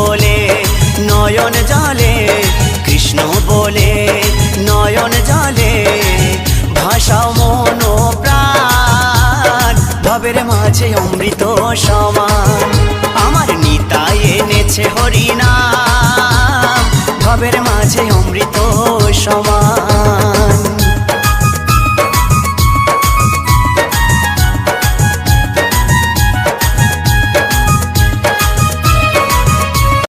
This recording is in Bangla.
বলে নয়ন জলে, কৃষ্ণ বলে নয়ন জলে, ভাষাও মন ও প্রাণ, ভবের মাঝে অমৃত সমান। আমার নিতাই এনেছে হরি